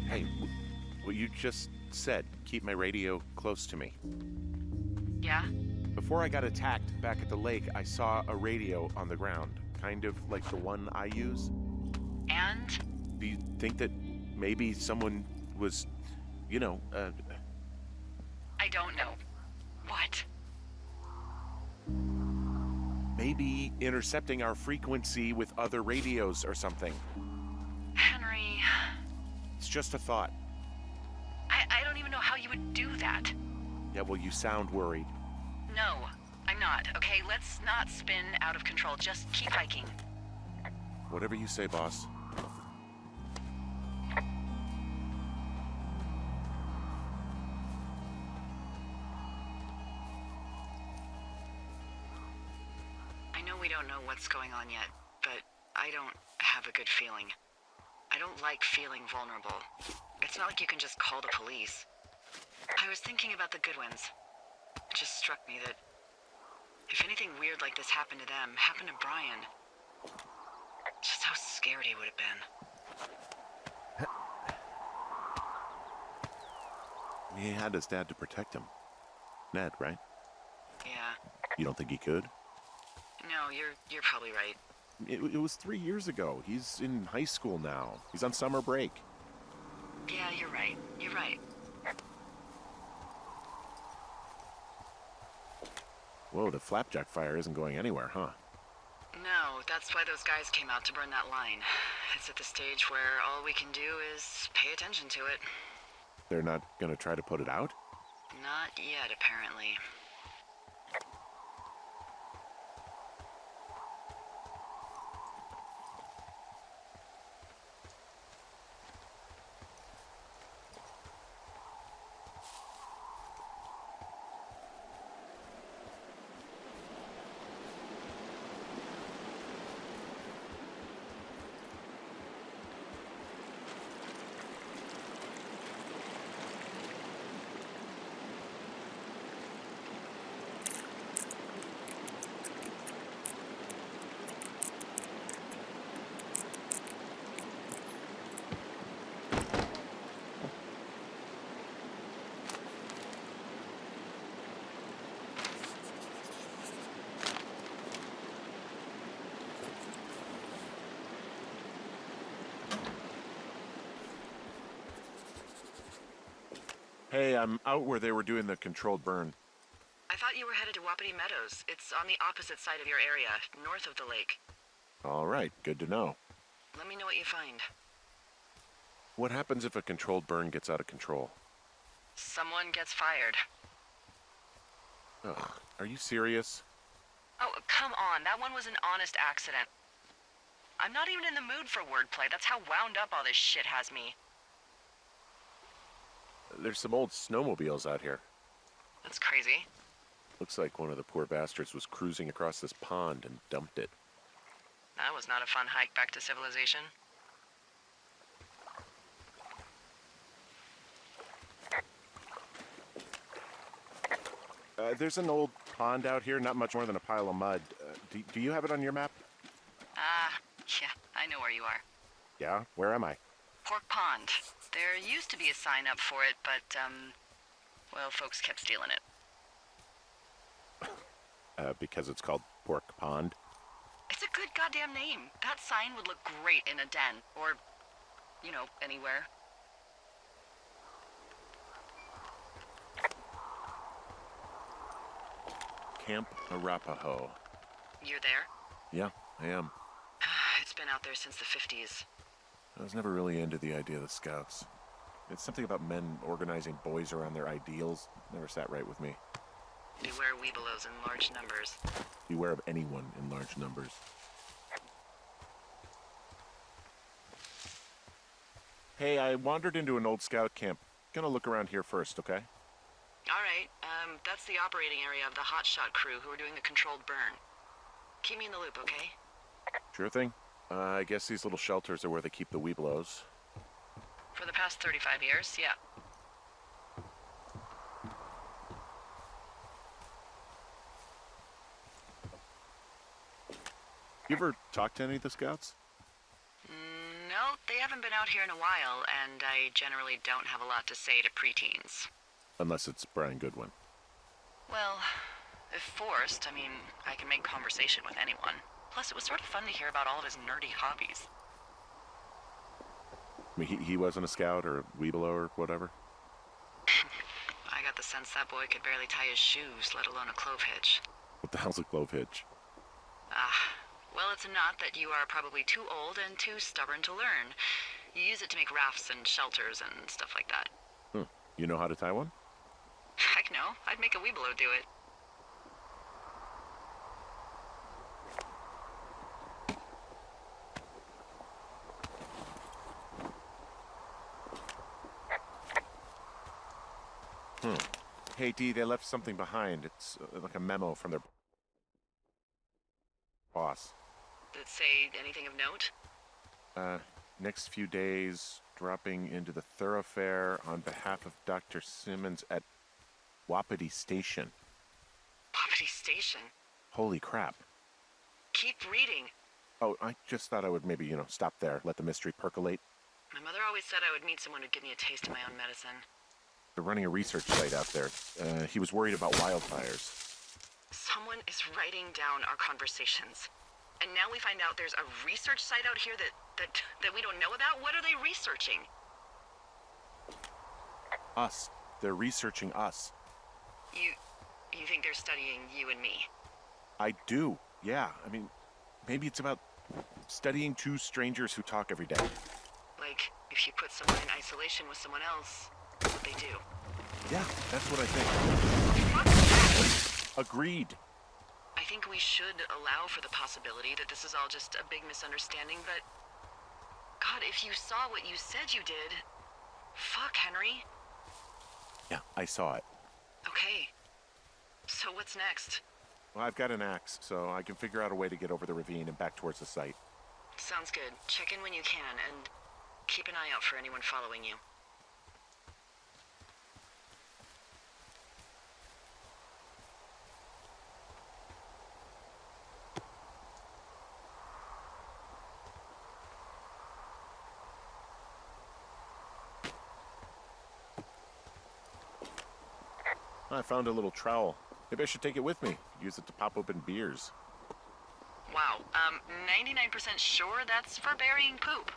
Hey, what you just said, keep my radio close to me. Yeah? Before I got attacked back at the lake, I saw a radio on the ground, kind of like the one I use. And? Do you think that maybe someone was, I don't know. What? maybe intercepting our frequency with other radios or something? Henry... It's just a thought. I don't even know how you would do that. Yeah, well, you sound worried. No, I'm not, okay? Let's not spin out of control. Just keep hiking. Whatever you say, boss. I know we don't know what's going on yet, but I don't have a good feeling. I don't like feeling vulnerable. It's not like you can just call the police. I was thinking about the Goodwins. It just struck me that if anything weird like this happened to them, happened to Brian, just how scared he would have been. He had his dad to protect him. Ned, right? Yeah. You don't think he could? No, you're probably right. It was 3 years ago. He's in high school now. He's on summer break. Yeah, you're right. You're right. Whoa, the flapjack fire isn't going anywhere, huh? No, that's why those guys came out to burn that line. It's at the stage where all we can do is pay attention to it. They're not gonna try to put it out? Not yet, apparently. Hey, I'm out where they were doing the controlled burn. I thought you were headed to Wapiti Meadows. It's on the opposite side of your area, north of the lake. All right, good to know. Let me know what you find. What happens if a controlled burn gets out of control? Someone gets fired. Ugh, are you serious? Oh, come on. That one was an honest accident. I'm not even in the mood for wordplay. That's how wound up all this shit has me. There's some old snowmobiles out here. That's crazy. Looks like one of the poor bastards was cruising across this pond and dumped it. That was not a fun hike back to civilization. There's an old pond out here, not much more than a pile of mud. Do you have it on your map? Yeah, I know where you are. Yeah? Where am I? Pork Pond. There used to be a sign up for it, but, well, folks kept stealing it. Because it's called Pork Pond? It's a good goddamn name. That sign would look great in a den, or, you know, anywhere. Camp Arapaho. You're there? Yeah, I am. It's been out there since the 50s. I was never really into the idea of the Scouts. It's something about men organizing boys around their ideals. Never sat right with me. Beware weebelows in large numbers. Beware of anyone in large numbers. Hey, I wandered into an old scout camp. Gonna look around here first, okay? All right, that's the operating area of the hotshot crew who are doing the controlled burn. Keep me in the loop, okay? Sure thing. I guess these little shelters are where they keep the weebelows. For the past 35 years, yeah. You ever talk to any of the Scouts? they haven't been out here in a while, and I generally don't have a lot to say to preteens. Unless it's Brian Goodwin. Well, if forced, I mean, I can make conversation with anyone. Plus, it was sort of fun to hear about all of his nerdy hobbies. I mean, he wasn't a scout or a Weeblo or whatever? I got the sense that boy could barely tie his shoes, let alone a clove hitch. What the hell's a clove hitch? Well, it's a knot that you are probably too old and too stubborn to learn. You use it to make rafts and shelters and stuff like that. You know how to tie one? Heck no, I'd make a Weeblo do it. Hey, Dee, they left something behind. It's like a memo from their boss. Did it say anything of note? Next few days, dropping into the thoroughfare on behalf of Dr. Simmons at Wapiti Station. Wapiti Station? Holy crap. Keep reading. Oh, I just thought I would maybe, stop there, let the mystery percolate. My mother always said I would meet someone who'd give me a taste of my own medicine. They're running a research site out there. He was worried about wildfires. Someone is writing down our conversations. And now we find out there's a research site out here that we don't know about? What are they researching? Us. They're researching us. You think they're studying you and me? I do, yeah. I mean, maybe it's about studying two strangers who talk every day. Like, if you put someone in isolation with someone else, what they do. Yeah, that's what I think. Agreed. I think we should allow for the possibility that this is all just a big misunderstanding, but... God, if you saw what you said you did... Fuck, Henry. Yeah, I saw it. Okay. So what's next? Well, I've got an axe, so I can figure out a way to get over the ravine and back towards the site. Sounds good. Check in when you can, and keep an eye out for anyone following you. I found a little trowel. Maybe I should take it with me. Use it to pop open beers. Wow, 99% sure that's for burying poop.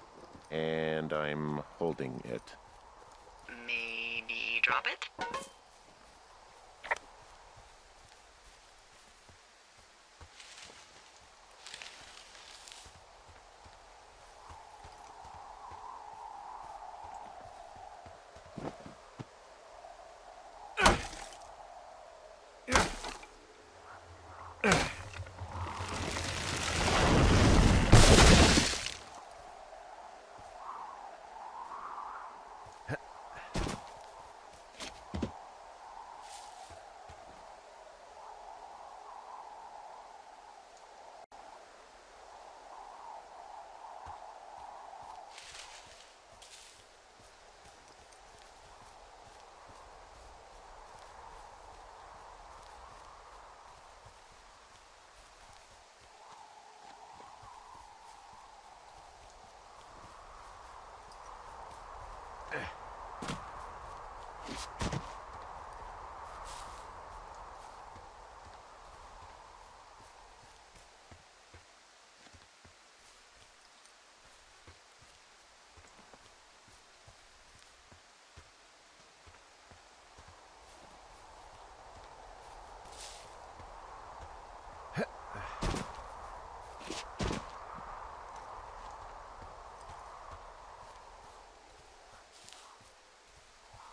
And I'm holding it. Maybe drop it?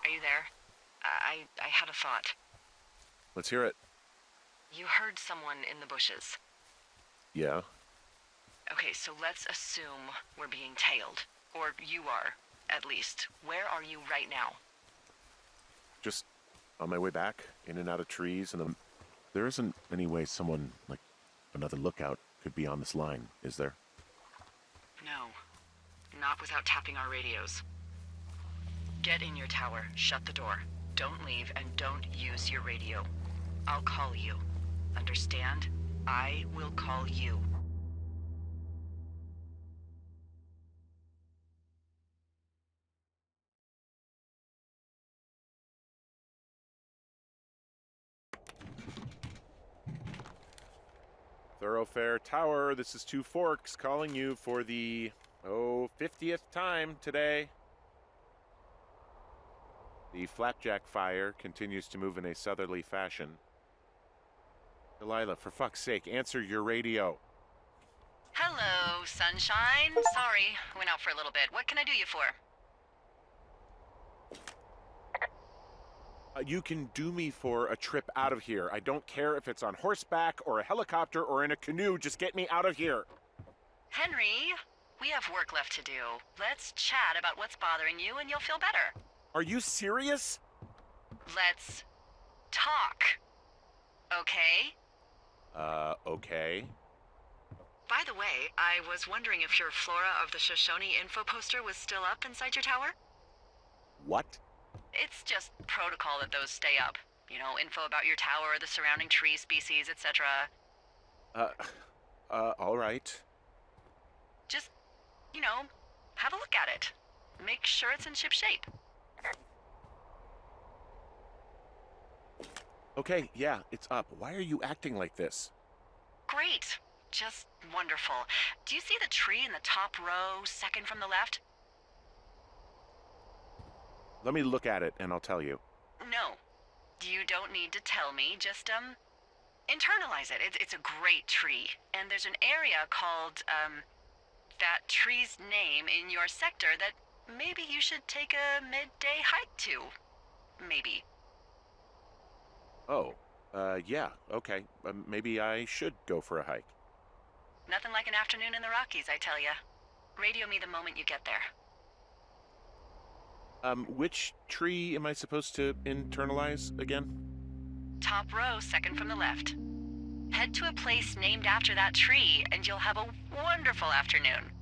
Are you there? I had a thought. Let's hear it. You heard someone in the bushes. Yeah? Okay, so let's assume we're being tailed. Or you are, at least. Where are you right now? Just on my way back, in and out of trees, and there isn't any way someone, like another lookout, could be on this line, is there? No. Not without tapping our radios. Get in your tower, shut the door. Don't leave, and don't use your radio. I'll call you. Understand? I will call you. Thoroughfare Tower, this is Two Forks calling you for the, 50th time today. The flapjack fire continues to move in a southerly fashion. Delilah, for fuck's sake, answer your radio. Hello, sunshine. Sorry, went out for a little bit. What can I do you for? You can do me for a trip out of here. I don't care if it's on horseback or a helicopter or in a canoe. Just get me out of here. Henry, we have work left to do. Let's chat about what's bothering you and you'll feel better. Are you serious? Let's talk. Okay? Okay. By the way, I was wondering if your Flora of the Shoshone info poster was still up inside your tower? What? It's just protocol that those stay up. You know, info about your tower, the surrounding tree species, etc. All right. Just, you know, have a look at it. Make sure it's in ship shape. Okay, yeah, it's up. Why are you acting like this? Great. Just wonderful. Do you see the tree in the top row, second from the left? Let me look at it and I'll tell you. No. You don't need to tell me. Just, internalize it. It's a great tree. And there's an area called, that tree's name in your sector that maybe you should take a midday hike to. Maybe. Oh, yeah, okay. Maybe I should go for a hike. Nothing like an afternoon in the Rockies, I tell ya. Radio me the moment you get there. Which tree am I supposed to internalize again? Top row, second from the left. Head to a place named after that tree, and you'll have a wonderful afternoon.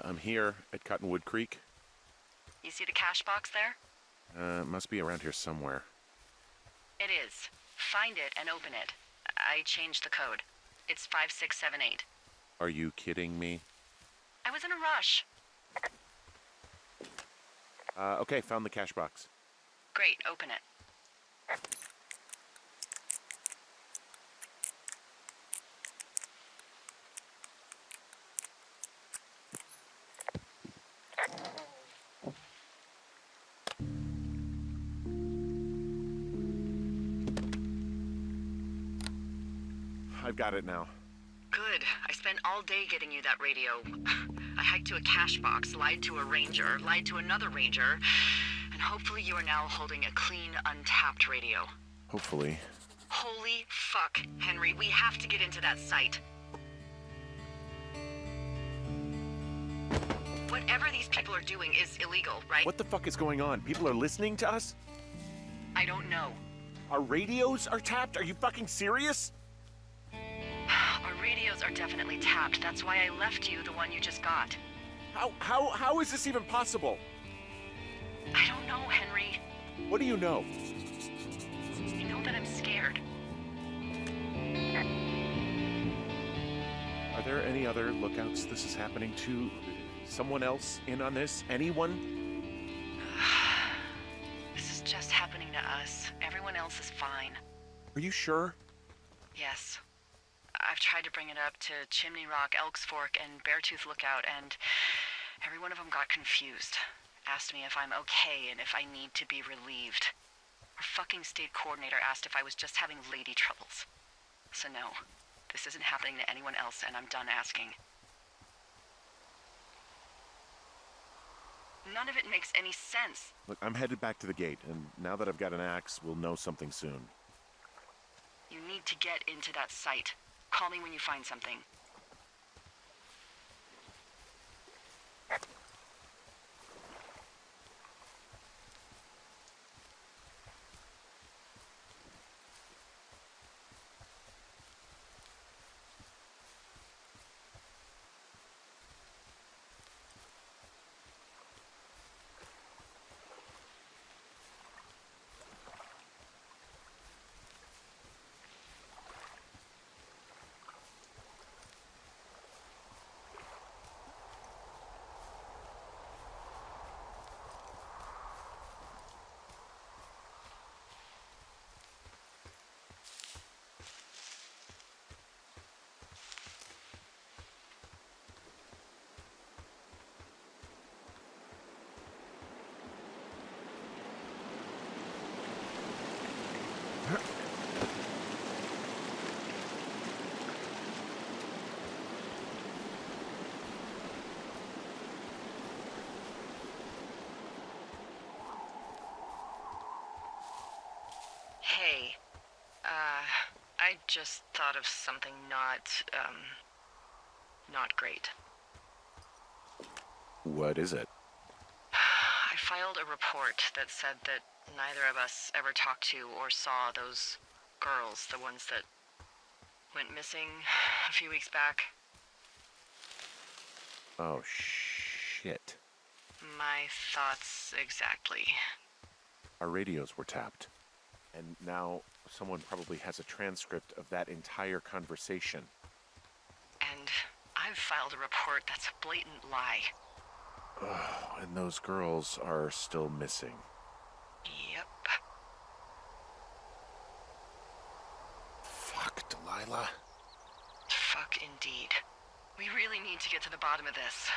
I'm here at Cottonwood Creek. You see the cash box there? It must be around here somewhere. It is. Find it and open it. I changed the code. It's 5678. Are you kidding me? I was in a rush. Okay, found the cash box. Great, open it. I've got it now. Good. I spent all day getting you that radio. I hiked to a cash box, lied to a ranger, lied to another ranger, and hopefully you are now holding a clean, untapped radio. Hopefully. Holy fuck, Henry, we have to get into that site. people are doing is illegal, right? What the fuck is going on? People are listening to us? I don't know. Our radios are tapped? Are you fucking serious? Our radios are definitely tapped. That's why I left you the one you just got. How is this even possible? I don't know, Henry. What do you know? I know that I'm scared. Are there any other lookouts this is happening to? Someone else in on this? Anyone? This is just happening to us. Everyone else is fine. Are you sure? Yes. I've tried to bring it up to Chimney Rock, Elks Fork, and Beartooth Lookout, and every one of them got confused. Asked me if I'm okay and if I need to be relieved. Our fucking state coordinator asked if I was just having lady troubles. So no, this isn't happening to anyone else, and I'm done asking. None of it makes any sense. Look, I'm headed back to the gate, and now that I've got an axe, we'll know something soon. You need to get into that site. Call me when you find something. Hey, I just thought of something not great. What is it? I filed a report that said that neither of us ever talked to or saw those girls, the ones that went missing a few weeks back. Oh, shit. My thoughts exactly. Our radios were tapped. And now someone probably has a transcript of that entire conversation. And I've filed a report that's a blatant lie. Oh, and those girls are still missing. Yep. Fuck, Delilah. Fuck indeed. We really need to get to the bottom of this.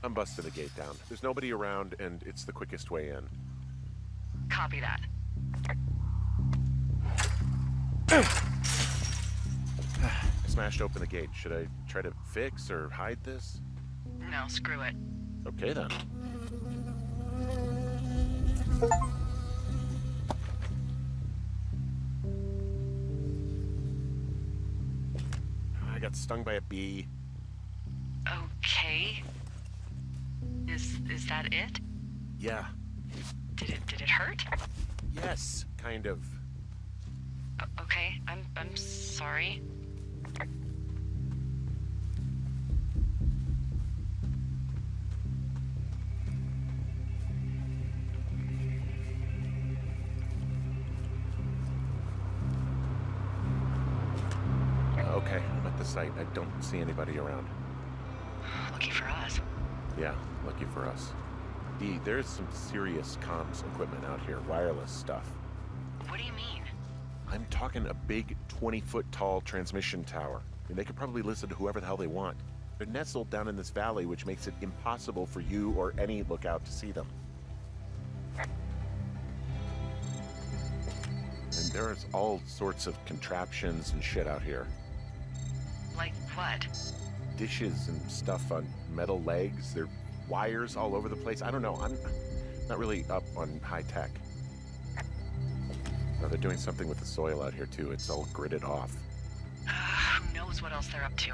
I'm busting the gate down. There's nobody around, and it's the quickest way in. Copy that. I smashed open the gate. Should I try to fix or hide this? No, screw it. Okay, then. I got stung by a bee. Okay. Is that it? Yeah. Did it hurt? Yes, kind of. Okay, I'm sorry. Okay, I'm at the site. I don't see anybody around. Lucky for us. Yeah, lucky for us. Dee, there's some serious comms equipment out here, wireless stuff. What do you mean? I'm talking a big 20-foot tall transmission tower. I mean, they could probably listen to whoever the hell they want. They're nestled down in this valley, which makes it impossible for you or any lookout to see them. And there's all sorts of contraptions and shit out here. Like what? Dishes and stuff on metal legs. There are wires all over the place. I don't know. I'm not really up on high tech. No, they're doing something with the soil out here, too. It's all gridded off. Who knows what else they're up to?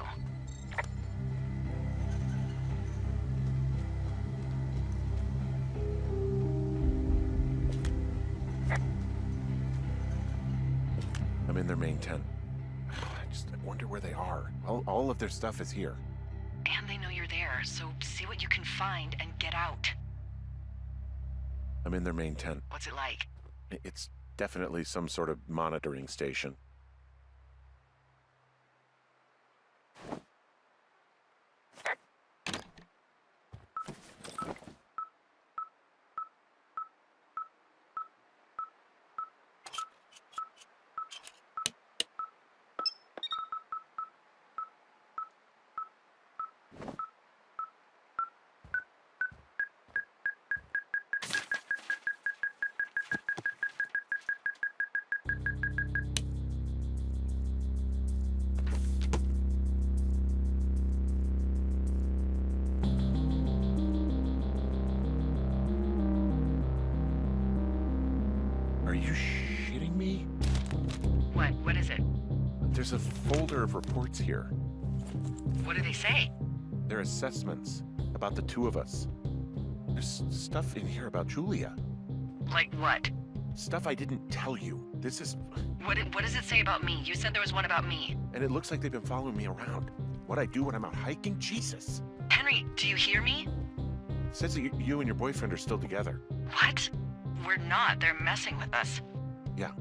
I'm in their main tent. I wonder where they are. All of their stuff is here. And they know you're there, so see what you can find and get out. I'm in their main tent. What's it like? It's definitely some sort of monitoring station. Are you shitting me? What is it? There's a folder of reports here. What do they say? They're assessments about the two of us. There's stuff in here about Julia. Like what? Stuff I didn't tell you. This is... What does it say about me? You said there was one about me. And it looks like they've been following me around. What I do when I'm out hiking? Jesus. Henry, do you hear me? It says that you and your boyfriend are still together. What? We're not. They're messing with us. Yeah,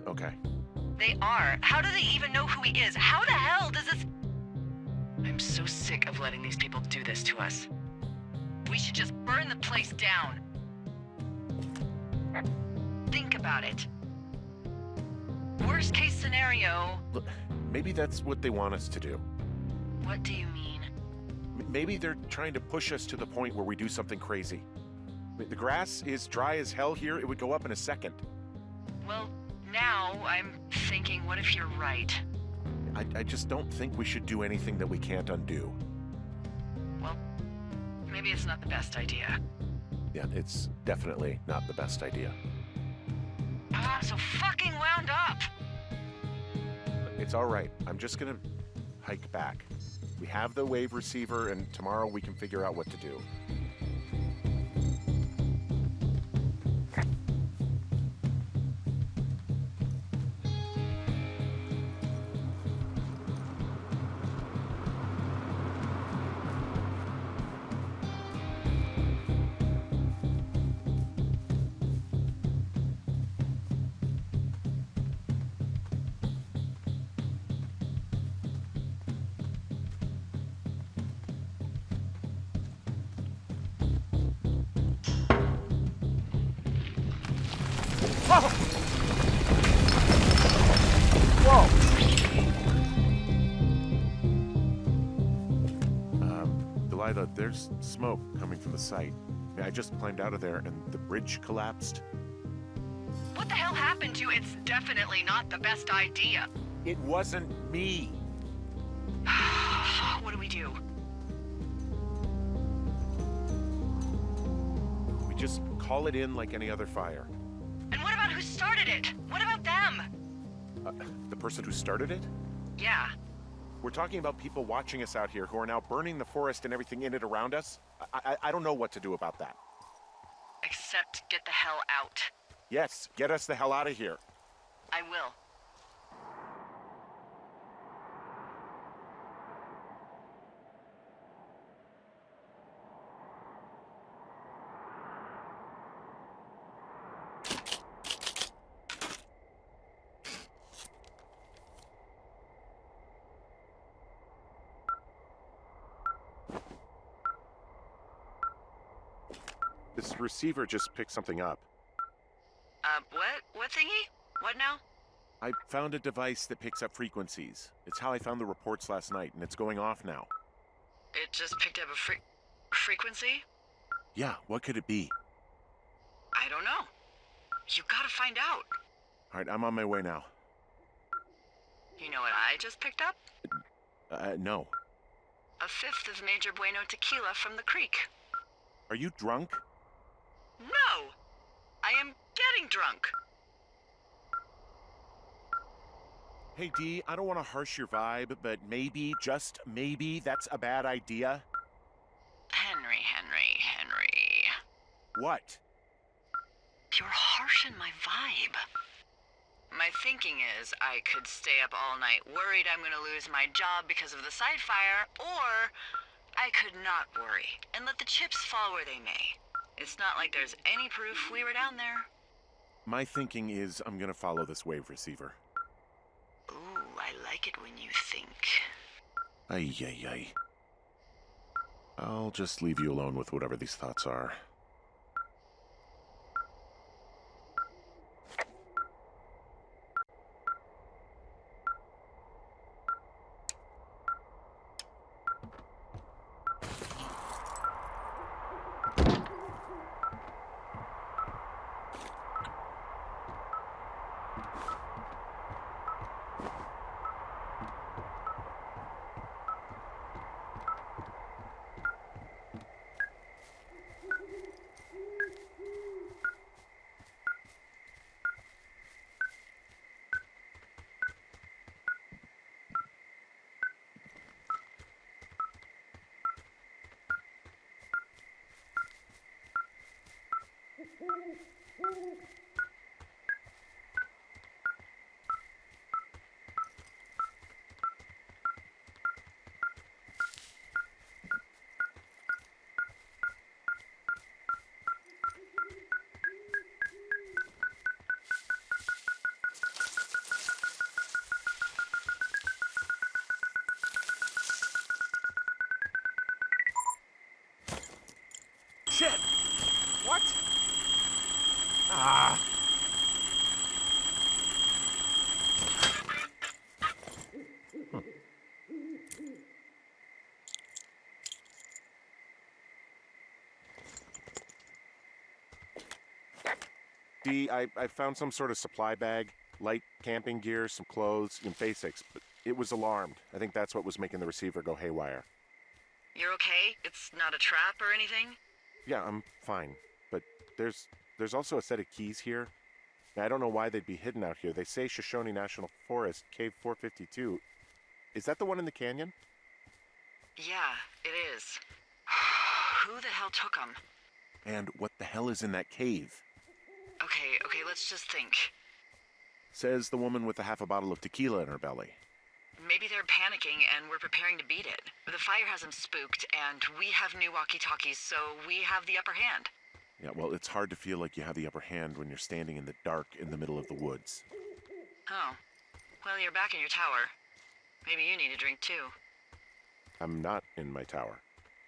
okay. They are. How do they even know who he is? How the hell does this... I'm so sick of letting these people do this to us. We should just burn the place down. Think about it. Worst case scenario... Look, maybe that's what they want us to do. What do you mean? Maybe they're trying to push us to the point where we do something crazy. I mean, the grass is dry as hell here. It would go up in a second. Well, now I'm thinking, what if you're right? I just don't think we should do anything that we can't undo. Well, maybe it's not the best idea. Yeah, it's definitely not the best idea. I'm so fucking wound up! It's all right. I'm just gonna hike back. We have the wave receiver, and tomorrow we can figure out what to do. There's smoke coming from the site. I just climbed out of there and the bridge collapsed. What the hell happened to you? It's definitely not the best idea. It wasn't me. What do we do? We just call it in like any other fire. And what about who started it? What about them? The person who started it? Yeah. We're talking about people watching us out here who are now burning the forest and everything in it around us. I don't know what to do about that. Except get the hell out. Yes, get us the hell out of here. I will. This receiver just picked something up. What? What thingy? What now? I found a device that picks up frequencies. It's how I found the reports last night, and it's going off now. It just picked up a frequency? Yeah, what could it be? I don't know. You gotta find out. All right, I'm on my way now. You know what I just picked up? No. A fifth of Major Bueno tequila from the creek. Are you drunk? No! I am getting drunk. Hey, Dee, I don't want to harsh your vibe, but maybe, just maybe, that's a bad idea. Henry. What? You're harshing my vibe. My thinking is I could stay up all night worried I'm gonna lose my job because of the side fire, or I could not worry and let the chips fall where they may. It's not like there's any proof we were down there. My thinking is I'm gonna follow this wave receiver. Ooh, I like it when you think. Ay. I'll just leave you alone with whatever these thoughts are. Shit! What? Ah! Dee, I found some sort of supply bag, light camping gear, some clothes, and basics, but it was alarmed. I think that's what was making the receiver go haywire. You're okay? It's not a trap or anything? Yeah, I'm fine, but there's also a set of keys here. I don't know why they'd be hidden out here. They say Shoshone National Forest, Cave 452. Is that the one in the canyon? Yeah, it is. Who the hell took them? And what the hell is in that cave? Okay, let's just think. Says the woman with a half a bottle of tequila in her belly. Maybe they're panicking and we're preparing to beat it. The fire has them spooked, and we have new walkie-talkies, so we have the upper hand. Yeah, well, it's hard to feel like you have the upper hand when you're standing in the dark in the middle of the woods. Oh. Well, you're back in your tower. Maybe you need a drink, too. I'm not in my tower.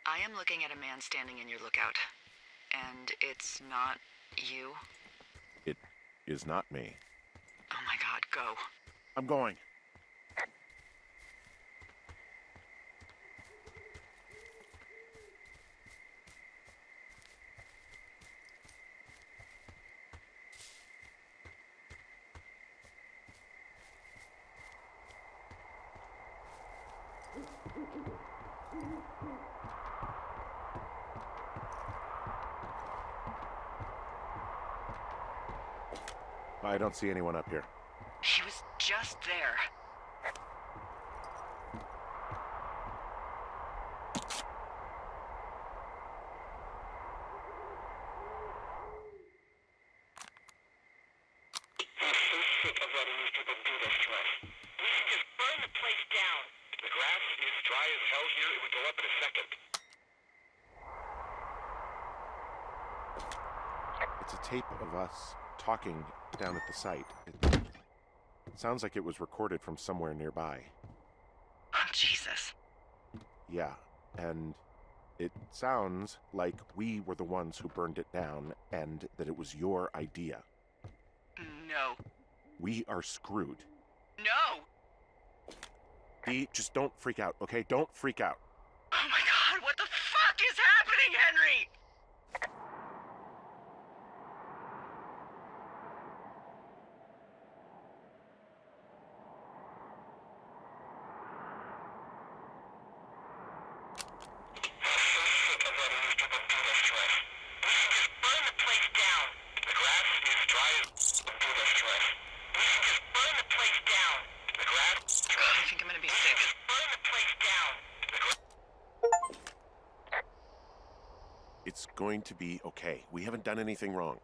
I am looking at a man standing in your lookout. And it's not you? It is not me. Oh my god, go. I'm going. I don't see anyone up here. He was just there. I'm so sick of letting these people do this to us. We should just burn the place down. The grass is dry as hell here. It would go up in a second. It's a tape of us talking down at the site. It sounds like it was recorded from somewhere nearby. Oh, Jesus. Yeah, and it sounds like we were the ones who burned it down and that it was your idea. No. We are screwed. No! Dee, just don't freak out, okay? Don't freak out. Oh my God, what the fuck is happening, Henry? I'm so sick of letting these people do this to us. We should just burn the place down. The grass is dry as do this to us. We should just burn the place down. The grass is dry. I think I'm gonna be sick. Just burn the place down. The grass. It's going to be okay. We haven't done anything wrong.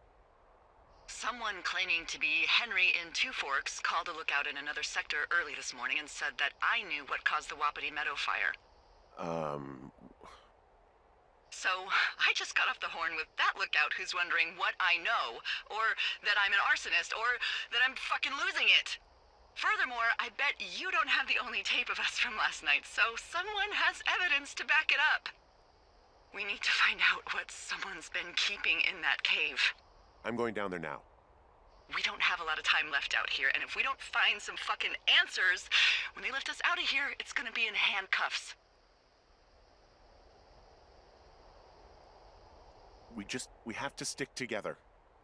Someone claiming to be Henry in Two Forks called a lookout in another sector early this morning and said that I knew what caused the Wapiti Meadow fire. So, I just got off the horn with that lookout who's wondering what I know, or that I'm an arsonist, or that I'm fucking losing it. Furthermore, I bet you don't have the only tape of us from last night, so someone has evidence to back it up. We need to find out what someone's been keeping in that cave. I'm going down there now. We don't have a lot of time left out here, and if we don't find some fucking answers, when they lift us out of here, it's gonna be in handcuffs. We have to stick together,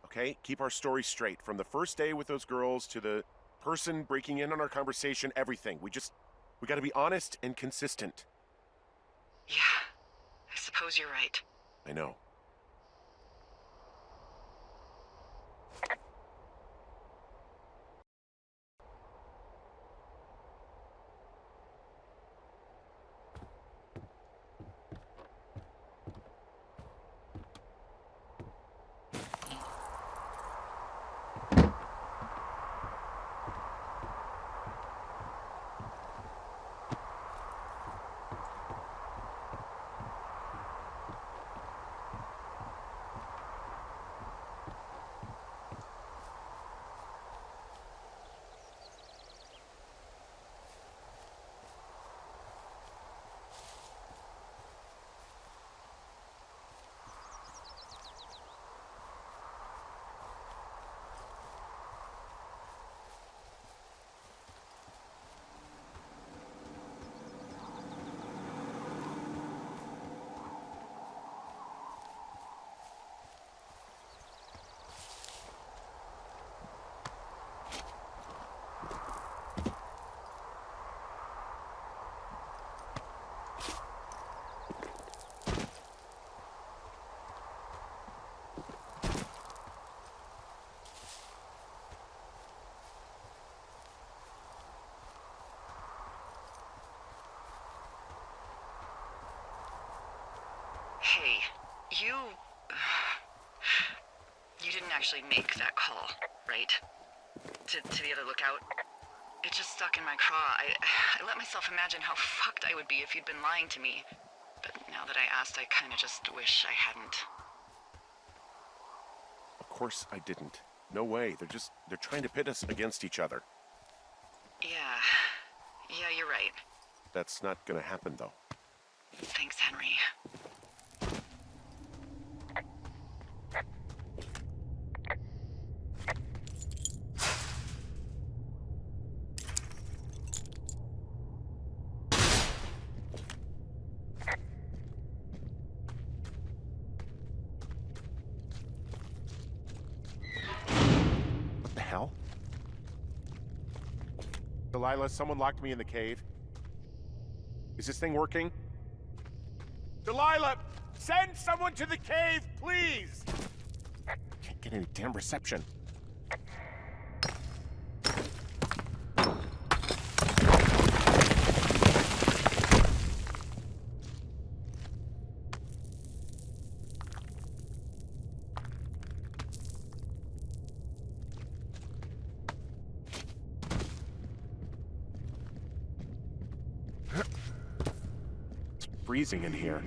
okay? Keep our story straight. From the first day with those girls to the person breaking in on our conversation, everything. We gotta be honest and consistent. Yeah, I suppose you're right. I know. Hey, you didn't actually make that call, right? To the other lookout? It just stuck in my craw. I let myself imagine how fucked I would be if you'd been lying to me. But now that I asked, I kinda just wish I hadn't. Of course I didn't. No way. They're trying to pit us against each other. Yeah, you're right. That's not gonna happen, though. Thanks, Henry. What the hell? Delilah, someone locked me in the cave. Is this thing working? Delilah! Send someone to the cave, please! Can't get any damn reception. It's freezing in here.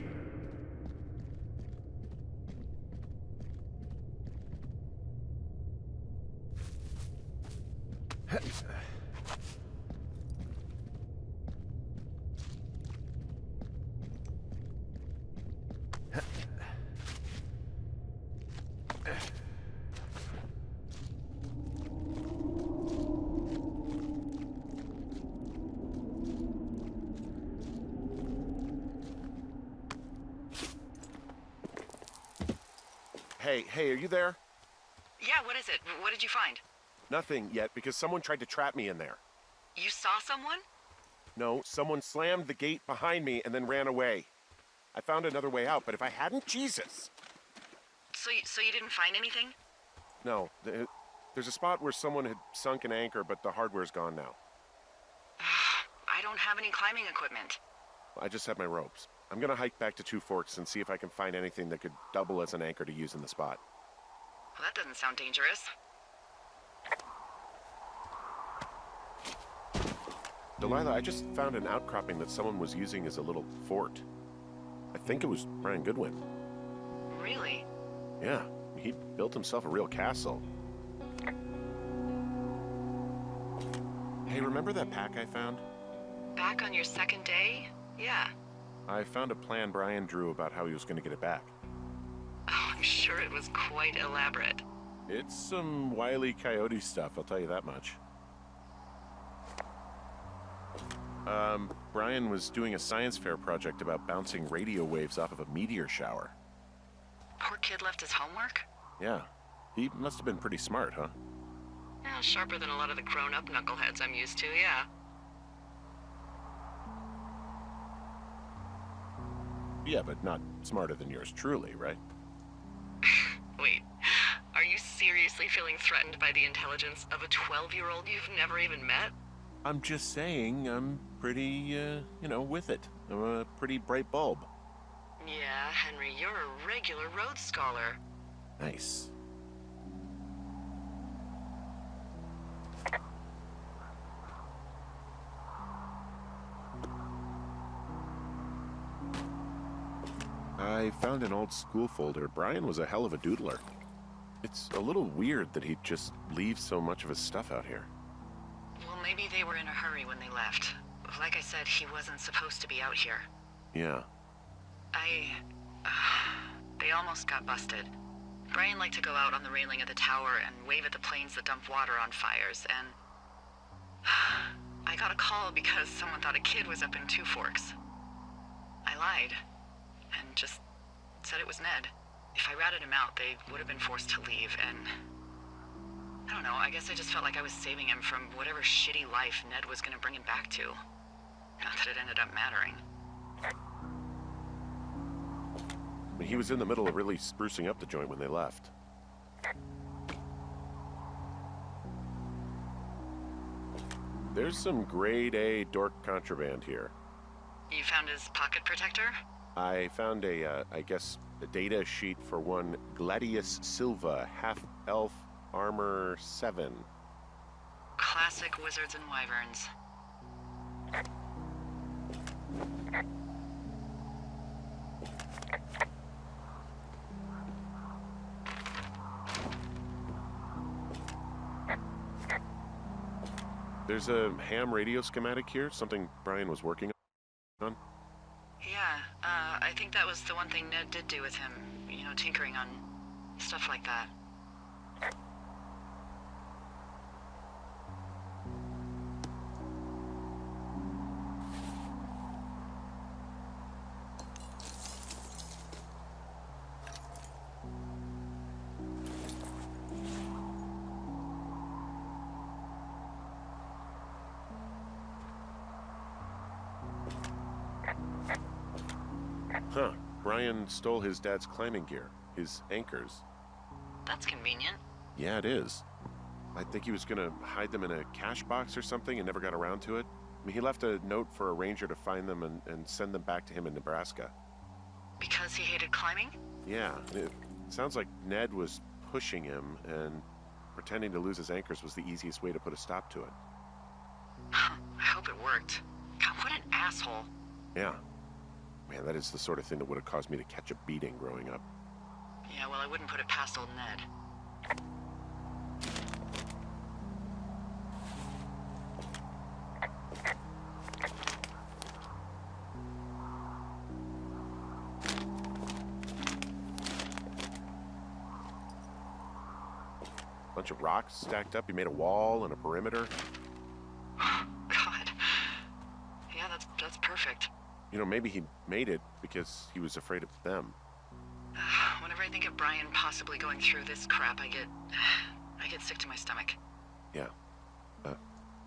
Hey, are you there? Yeah, what is it? What did you find? Nothing yet, because someone tried to trap me in there. You saw someone? No, someone slammed the gate behind me and then ran away. I found another way out, but if I hadn't, Jesus! So you didn't find anything? No, there's a spot where someone had sunk an anchor, but the hardware's gone now. I don't have any climbing equipment. I just have my ropes. I'm gonna hike back to Two Forks and see if I can find anything that could double as an anchor to use in the spot. Well, that doesn't sound dangerous. Delilah, I just found an outcropping that someone was using as a little fort. I think it was Brian Goodwin. Really? Yeah, he built himself a real castle. Hey, remember that pack I found? Back on your second day? Yeah. I found a plan Brian drew about how he was going to get it back. Oh, I'm sure it was quite elaborate. It's some Wile E. Coyote stuff, I'll tell you that much. Brian was doing a science fair project about bouncing radio waves off of a meteor shower. Poor kid left his homework? Yeah, he must have been pretty smart, huh? Yeah, sharper than a lot of the grown-up knuckleheads I'm used to, yeah. Yeah, but not smarter than yours truly, right? Wait, are you seriously feeling threatened by the intelligence of a 12-year-old you've never even met? I'm just saying, I'm pretty, with it. I'm a pretty bright bulb. Yeah, Henry, you're a regular Rhodes Scholar. Nice. I found an old school folder. Brian was a hell of a doodler. It's a little weird that he'd just leave so much of his stuff out here. Well, maybe they were in a hurry when they left. Like I said, he wasn't supposed to be out here. Yeah. They almost got busted. Brian liked to go out on the railing of the tower and wave at the planes that dump water on fires, and... I got a call because someone thought a kid was up in Two Forks. I lied, and just said it was Ned. If I ratted him out, they would have been forced to leave, and... I don't know, I guess I just felt like I was saving him from whatever shitty life Ned was gonna bring him back to. Not that it ended up mattering. He was in the middle of really sprucing up the joint when they left. There's some grade A dork contraband here. You found his pocket protector? I found a data sheet for one Gladius Silva, half-elf armor 7. Classic wizards and wyverns. There's a ham radio schematic here, something Brian was working on. Yeah, I think that was the one thing Ned did do with him. You know, tinkering on stuff like that. Huh. Brian stole his dad's climbing gear, his anchors. That's convenient. Yeah, it is. I think he was gonna hide them in a cash box or something and never got around to it. I mean, he left a note for a ranger to find them and send them back to him in Nebraska. Because he hated climbing? Yeah, it sounds like Ned was pushing him, and pretending to lose his anchors was the easiest way to put a stop to it. I hope it worked. God, what an asshole. Yeah. Man, that is the sort of thing that would have caused me to catch a beating growing up. Yeah, well, I wouldn't put it past old Ned. Bunch of rocks stacked up. He made a wall and a perimeter. God. Yeah, that's perfect. You know, maybe he made it because he was afraid of them. Whenever I think of Brian possibly going through this crap, I get sick to my stomach. Yeah.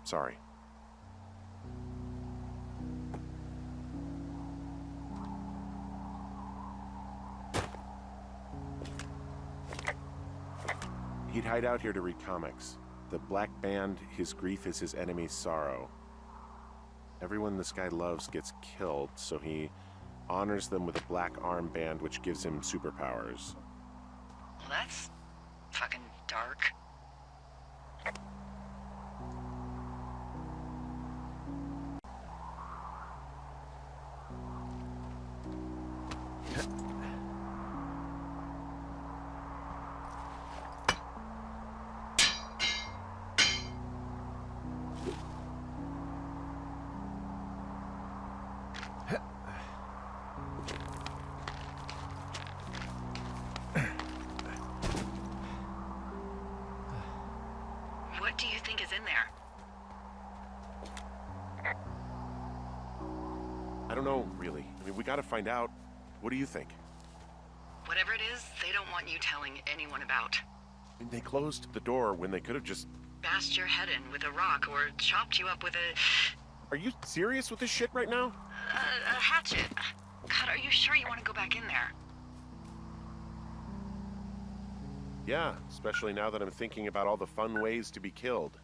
Sorry. He'd hide out here to read comics. The Black Band, his grief is his enemy's sorrow. Everyone this guy loves gets killed, so he honors them with a black armband which gives him superpowers. Well, that's fucking dark. What do you think is in there? I don't know, really. I mean, we gotta find out. What do you think? Whatever it is, they don't want you telling anyone about. I mean, they closed the door when they could have just... Bashed your head in with a rock or chopped you up with Are you serious with this shit right now? a hatchet. God, are you sure you want to go back in there? Yeah, especially now that I'm thinking about all the fun ways to be killed.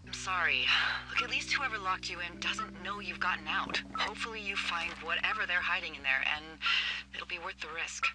I'm sorry. Look, at least whoever locked you in doesn't know you've gotten out. Hopefully you find whatever they're hiding in there, and it'll be worth the risk.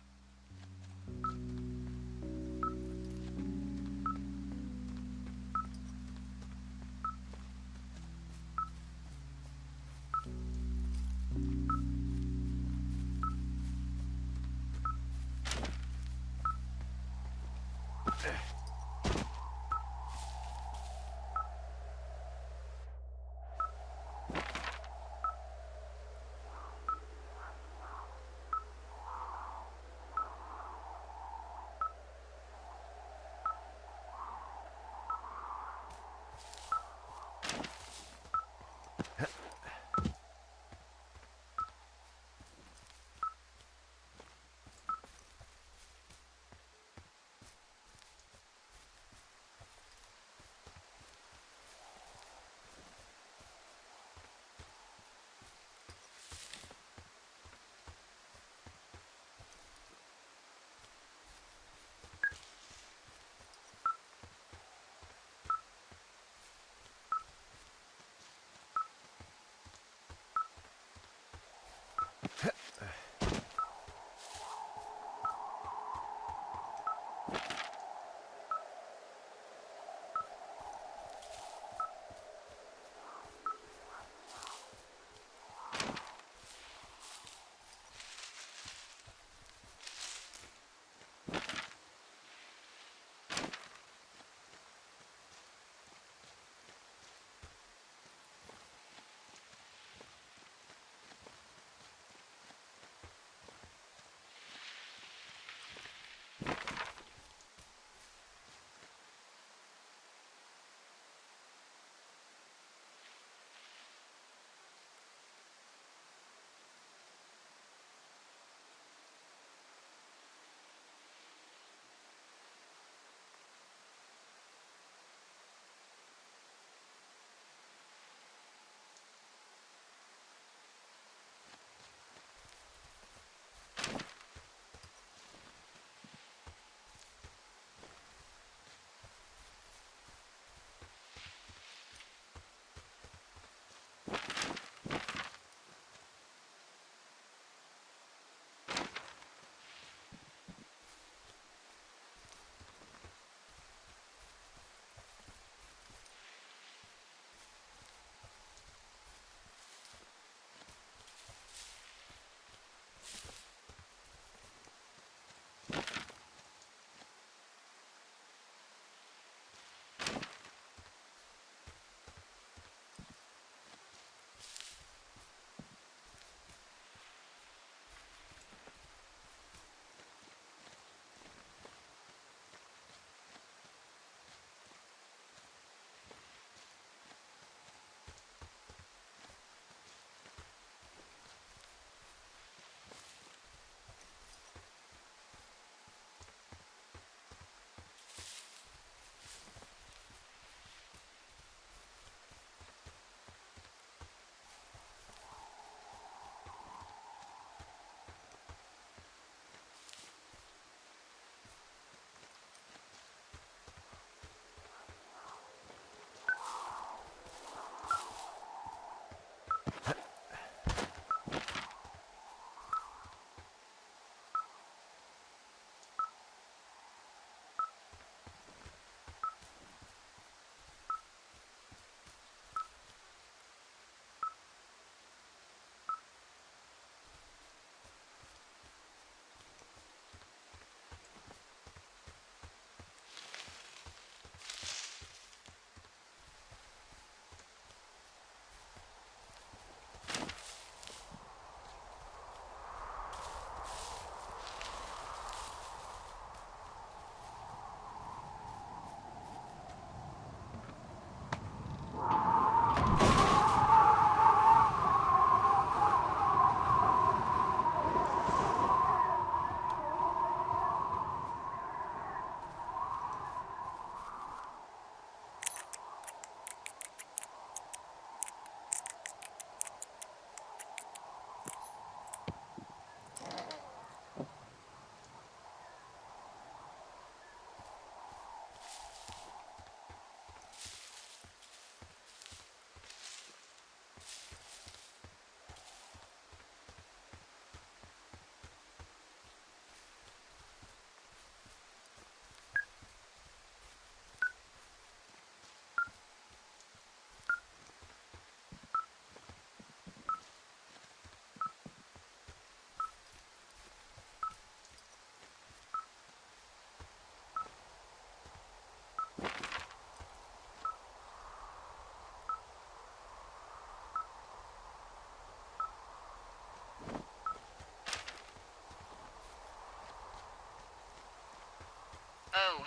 Oh,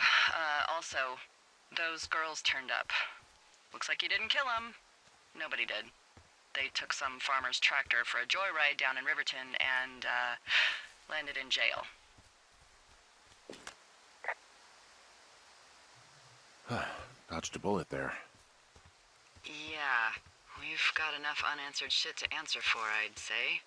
also, those girls turned up. Looks like you didn't kill them. Nobody did. They took some farmer's tractor for a joyride down in Riverton and, landed in jail. Dodged a bullet there. Yeah, we've got enough unanswered shit to answer for, I'd say.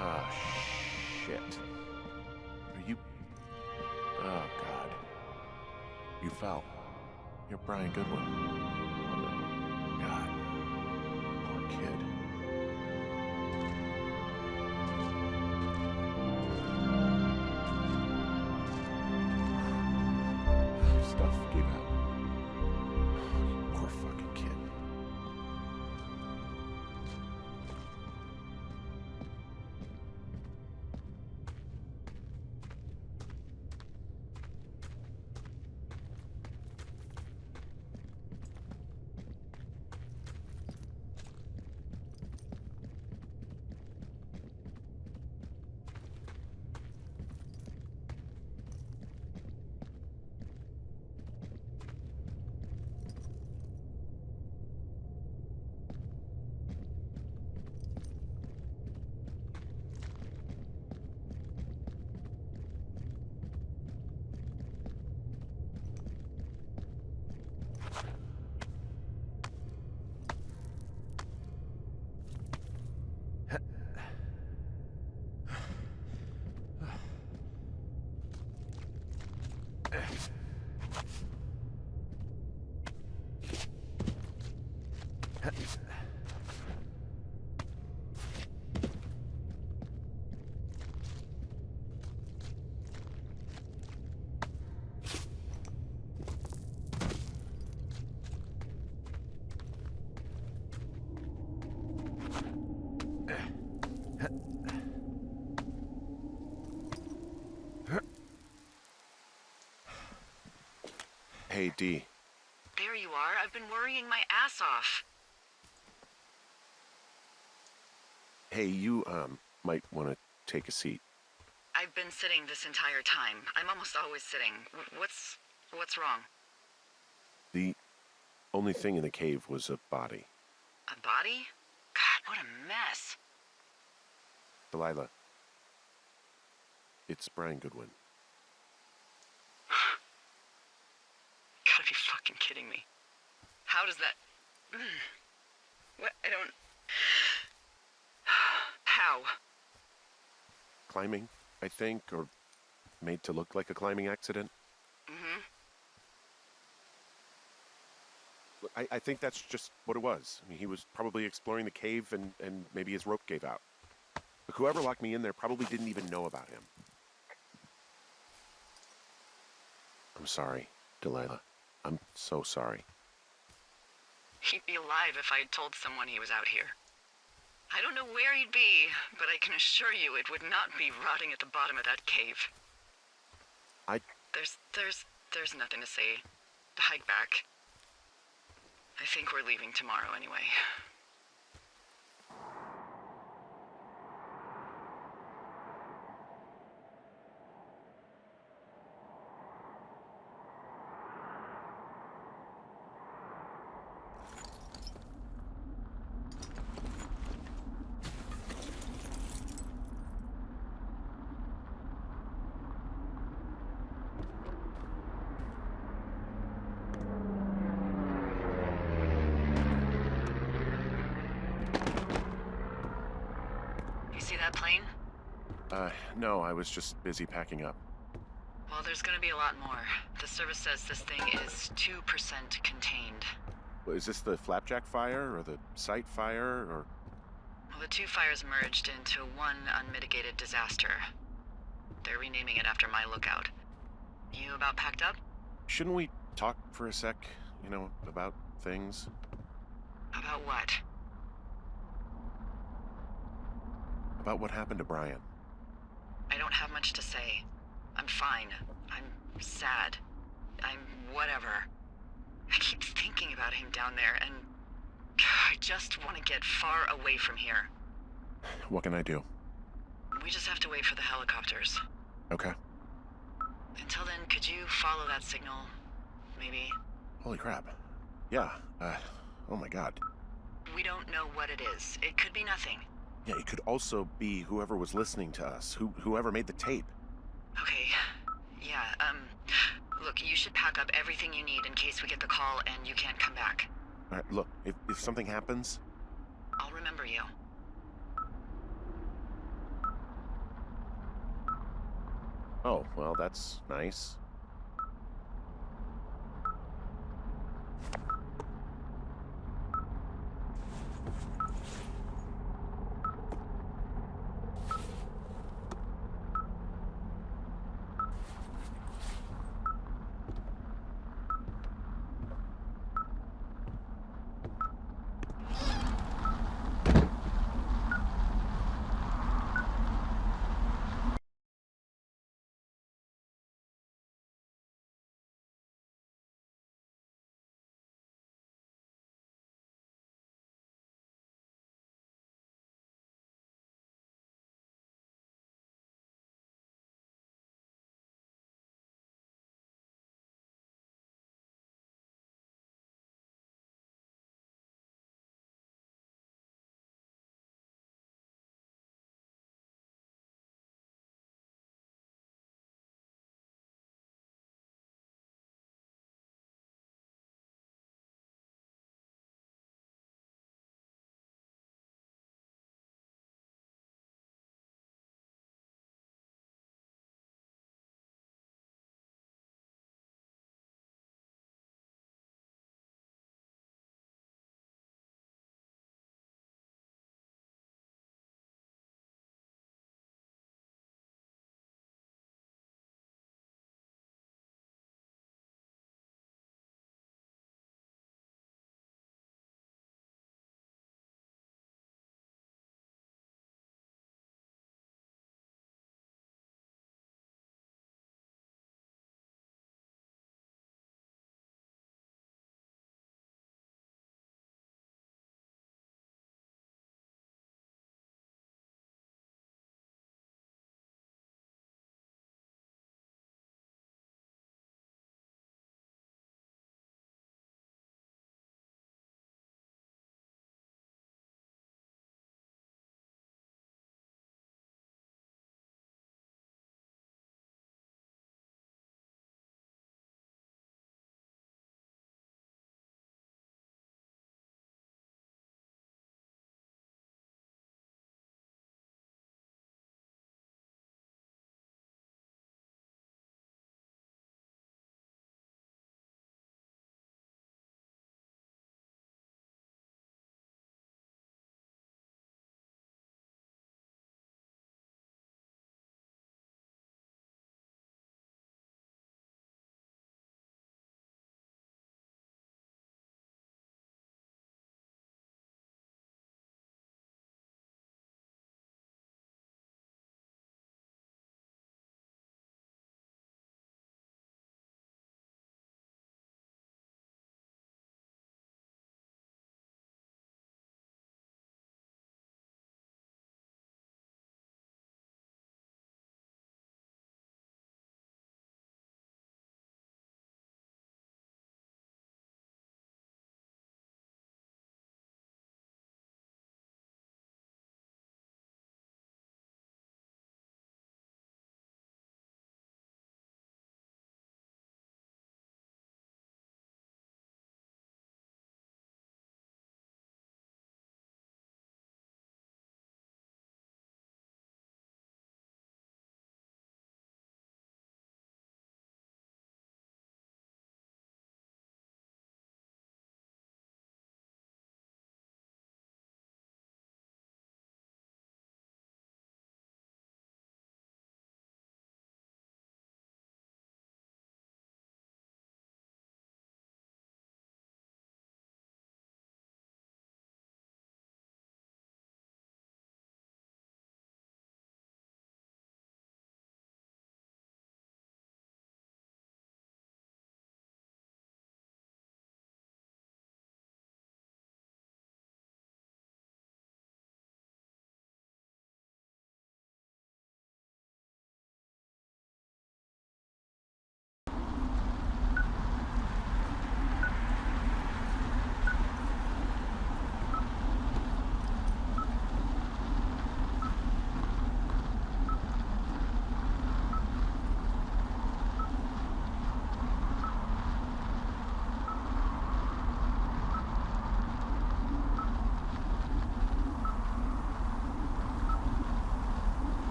Ah, shit. Are you... Oh, God. You fell. You're Brian Goodwin. Oh, no. God. Poor kid. Stuff gave out. Poor fucking kid. Hey, D. There you are. I've been worrying my ass off. Hey, you, might want to take a seat. I've been sitting this entire time. I'm almost always sitting. What's wrong? The only thing in the cave was a body. A body? God, what a mess. Delilah. It's Brian Goodwin. Gotta be fucking kidding me. How does that... What? I don't... How? Climbing, I think, or made to look like a climbing accident. Mm-hmm. Look, I think that's just what it was. I mean, he was probably exploring the cave and maybe his rope gave out. But whoever locked me in there probably didn't even know about him. I'm sorry, Delilah. I'm so sorry. He'd be alive if I had told someone he was out here. I don't know where he'd be, but I can assure you it would not be rotting at the bottom of that cave. I... There's nothing to say. Hike back. I think we're leaving tomorrow anyway. You see that plane? No, I was just busy packing up. Well, there's gonna be a lot more. The service says this thing is 2% contained. Well, is this the Flapjack fire, or the site fire, or... Well, the two fires merged into one unmitigated disaster. They're renaming it after my lookout. You about packed up? Shouldn't we talk for a sec, about things? About what? About what happened to Brian. I don't have much to say. I'm fine. I'm sad. I'm whatever. I keep thinking about him down there, and I just want to get far away from here. What can I do? We just have to wait for the helicopters. Okay. Until then, could you follow that signal? Maybe? Holy crap. Yeah, oh my god. We don't know what it is. It could be nothing. Yeah, it could also be whoever was listening to us, whoever made the tape. Okay. Yeah, look, you should pack up everything you need in case we get the call and you can't come back. All right, look, if something happens... I'll remember you. Oh, well, that's nice.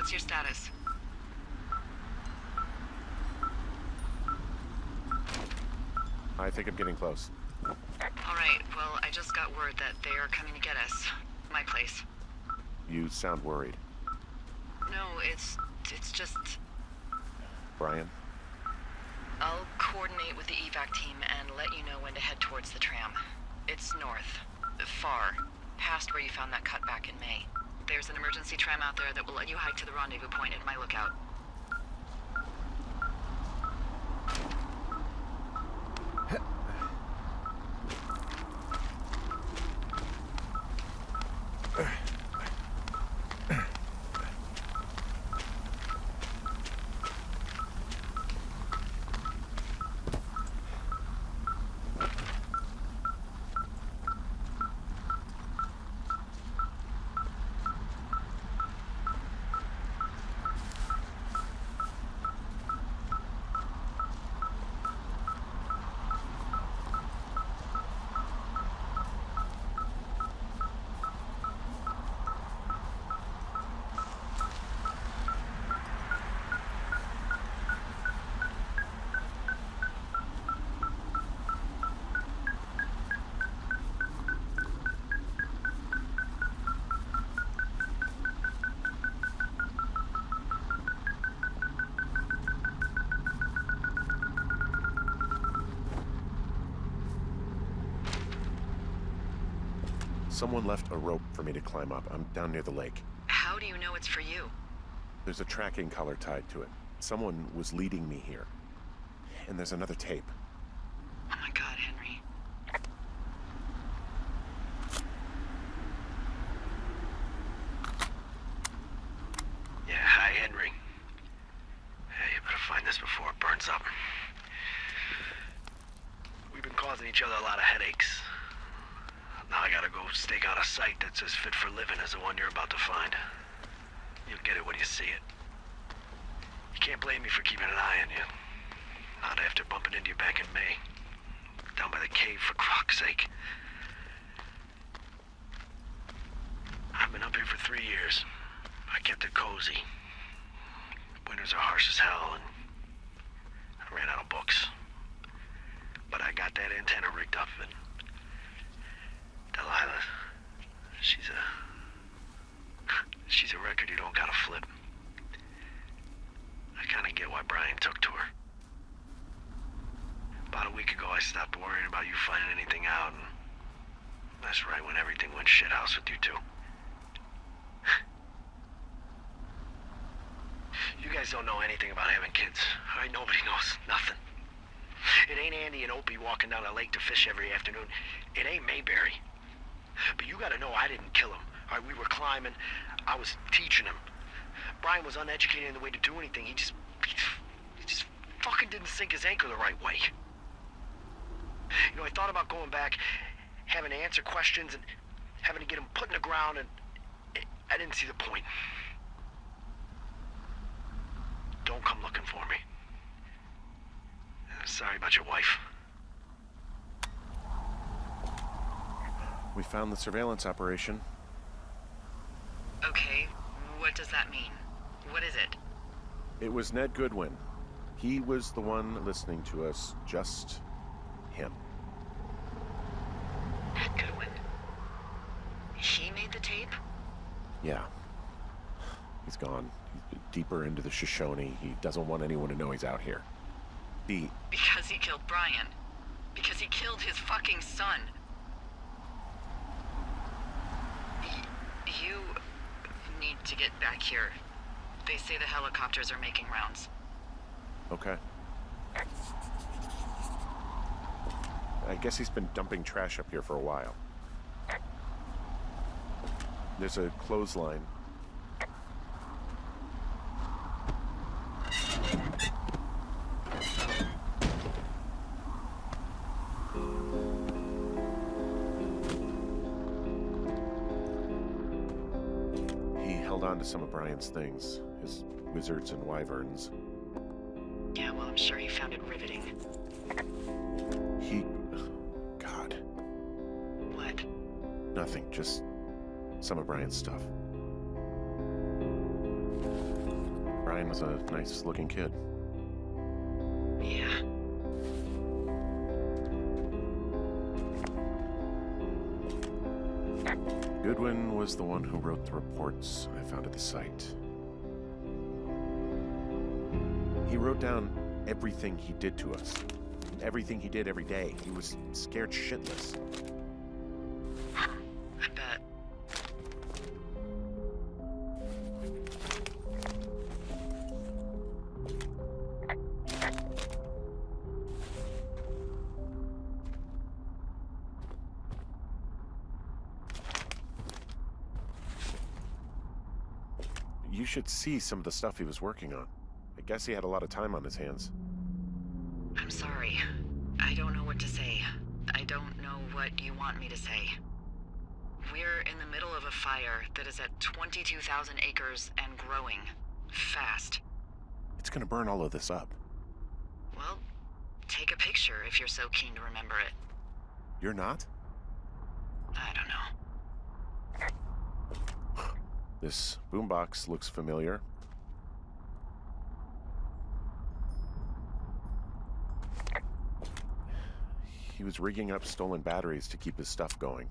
What's your status? I think I'm getting close. Alright, well, I just got word that they are coming to get us. My place. You sound worried. No, it's just... Brian? I'll coordinate with the evac team and let you know when to head towards the tram. It's north. Far. Past where you found that cut back in May. There's an emergency tram out there that will let you hike to the rendezvous point at my lookout. Someone left a rope for me to climb up. I'm down near the lake. How do you know it's for you? There's a tracking collar tied to it. Someone was leading me here. And there's another tape. Oh my god, Henry. Yeah, hi, Henry. Hey, you better find this before it burns up. We've been causing each other a lot of headaches. Now I gotta go stake out a site that's as fit for living as the one you're about to find. You'll get it when you see it. You can't blame me for keeping an eye on you. Not after bumping into you back in May. Down by the cave, for croc's sake. I've been up here for 3 years. I kept it cozy. Winters are harsh as hell, and I ran out of books. But I got that antenna rigged up, and Delilah, she's a record you don't gotta flip. I kinda get why Brian took to her. About a week ago, I stopped worrying about you finding anything out, and that's right when everything went shithouse with you two. You guys don't know anything about having kids. All right, nobody knows nothing. It ain't Andy and Opie walking down a lake to fish every afternoon. It ain't Mayberry. But you gotta know I didn't kill him. All right, we were climbing. I was teaching him. Brian was uneducated in the way to do anything. He just fucking didn't sink his anchor the right way. You know, I thought about going back, having to answer questions and having to get him put in the ground, and I didn't see the point. Don't come looking for me. Sorry about your wife. We found the surveillance operation. Okay, what does that mean? What is it? It was Ned Goodwin. He was the one listening to us, just him. Ned Goodwin. He made the tape? Yeah. He's gone. He's deeper into the Shoshone. He doesn't want anyone to know he's out here. Because he killed Brian. Because he killed his fucking son. You need to get back here. They say the helicopters are making rounds. Okay. I guess he's been dumping trash up here for a while. There's a clothesline. He held on to some of Brian's things, his wizards and wyverns. Yeah, well, I'm sure he found it riveting. God. What? Nothing, just some of Brian's stuff. Brian was a nice-looking kid. Yeah. Goodwin was the one who wrote the reports I found at the site. He wrote down everything he did to us. Everything he did every day. He was scared shitless. I bet. You should see some of the stuff he was working on. I guess he had a lot of time on his hands. I'm sorry. I don't know what to say. I don't know what you want me to say. We're in the middle of a fire that is at 22,000 acres and growing. Fast. It's gonna burn all of this up. Well, take a picture if you're so keen to remember it. You're not? I don't know. This boombox looks familiar. He was rigging up stolen batteries to keep his stuff going.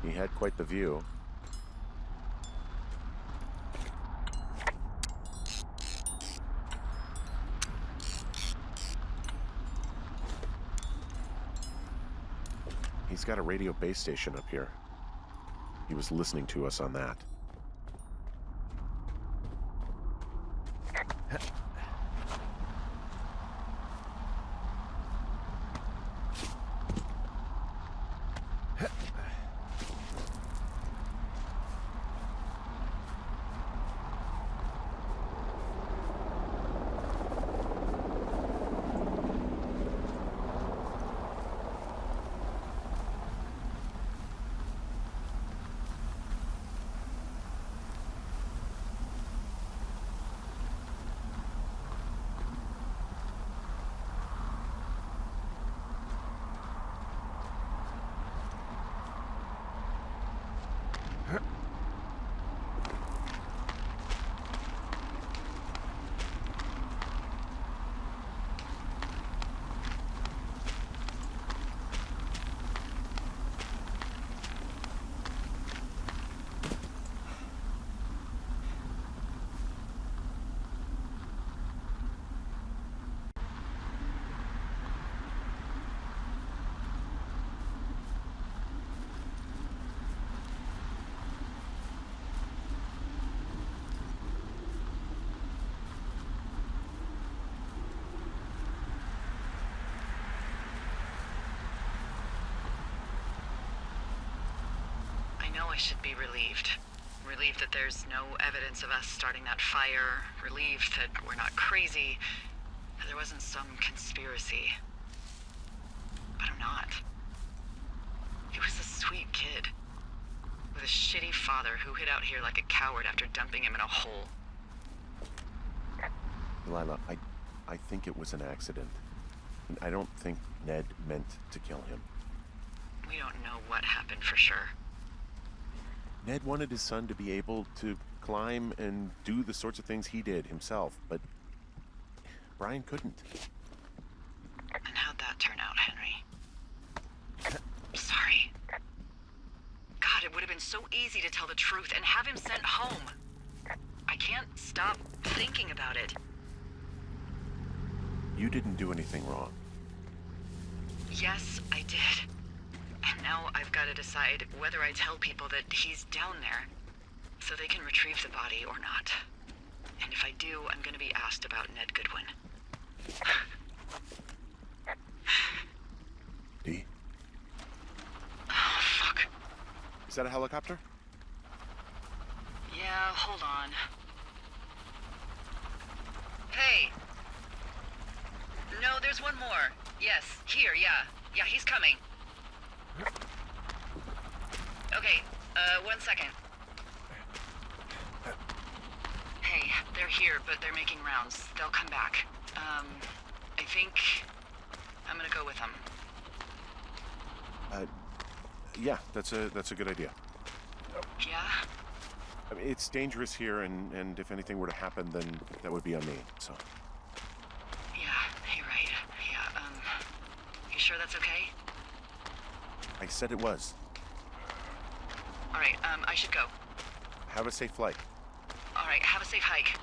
He had quite the view. He's got a radio base station up here. He was listening to us on that. I should be relieved. Relieved that there's no evidence of us starting that fire. Relieved that we're not crazy. That there wasn't some conspiracy. But I'm not. He was a sweet kid. With a shitty father who hid out here like a coward after dumping him in a hole. Lila, I think it was an accident. And I don't think Ned meant to kill him. We don't know what happened for sure. Ned wanted his son to be able to climb and do the sorts of things he did himself, but Brian couldn't. And how'd that turn out, Henry? Sorry. God, it would have been so easy to tell the truth and have him sent home. I can't stop thinking about it. You didn't do anything wrong. Yes, I did. And now I've got to decide whether I tell people that he's down there so they can retrieve the body or not. And if I do, I'm going to be asked about Ned Goodwin. Dee? Is that a helicopter? Yeah, hold on. Hey! No, there's one more. Yes, here, yeah. Yeah, he's coming. Okay, 1 second. Hey, they're here, but they're making rounds. They'll come back. I think I'm gonna go with them. Yeah, that's a good idea. Yeah? I mean, it's dangerous here, and if anything were to happen, then that would be on me, so. Yeah, you're right. Yeah, you sure that's okay? I said it was. Alright, I should go. Have a safe flight. Alright, have a safe hike.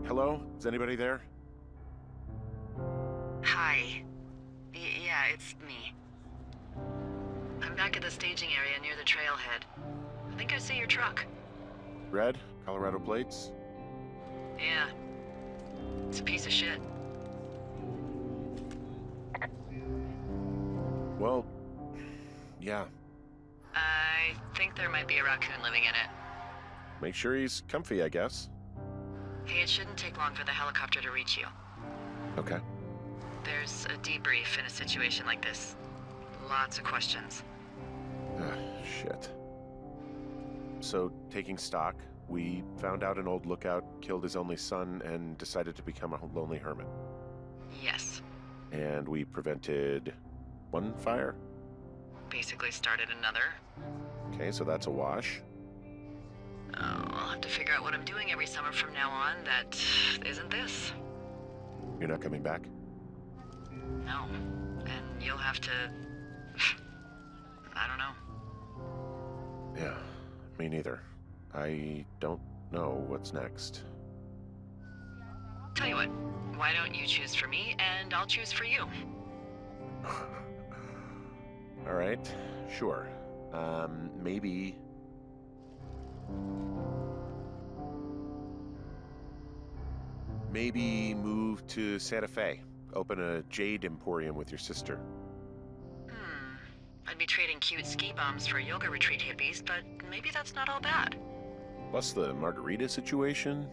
Hello? Is anybody there? Hi. Yeah, it's me. I'm back at the staging area near the trailhead. I think I see your truck. Red? Colorado plates? Yeah. It's a piece of shit. Well, yeah. I think there might be a raccoon living in it. Make sure he's comfy, I guess. Hey, it shouldn't take long for the helicopter to reach you. Okay. There's a debrief in a situation like this. Lots of questions. Shit. So, taking stock, we found out an old lookout killed his only son and decided to become a lonely hermit. Yes. And we prevented one fire? Basically started another. Okay, so that's a wash. I'll have to figure out what I'm doing every summer from now on that isn't this. You're not coming back? No. And you'll have to... I don't know. Yeah, me neither. I don't know what's next. Tell you what, why don't you choose for me and I'll choose for you? All right, sure. Maybe... Maybe move to Santa Fe. Open a jade emporium with your sister. I'd be trading cute ski bums for yoga retreat hippies, but maybe that's not all bad. Plus the margarita situation.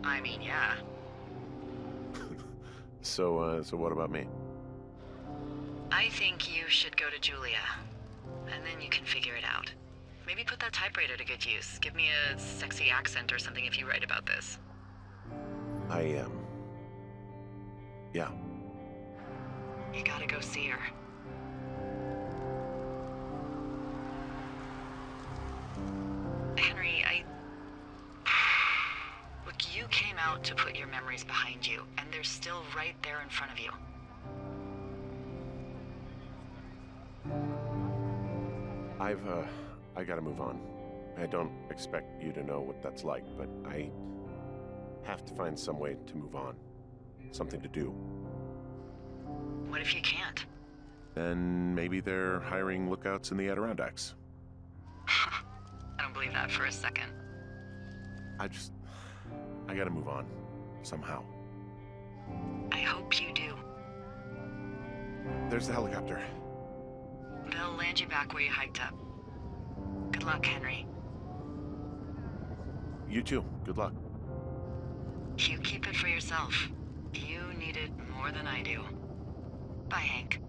I mean, yeah. So what about me? I think you should go to Julia, and then you can figure it out. Maybe put that typewriter to good use. Give me a sexy accent or something if you write about this. I am. Yeah. You gotta go see her. Henry, Look, you came out to put your memories behind you, and they're still right there in front of you. I gotta move on. I don't expect you to know what that's like, but I have to find some way to move on. Something to do. What if you can't? Then maybe they're hiring lookouts in the Adirondacks. I don't believe that for a second. I gotta move on. Somehow. I hope you do. There's the helicopter. They'll land you back where you hiked up. Good luck, Henry. You too. Good luck. You keep it for yourself. You need it more than I do. Bye, Hank.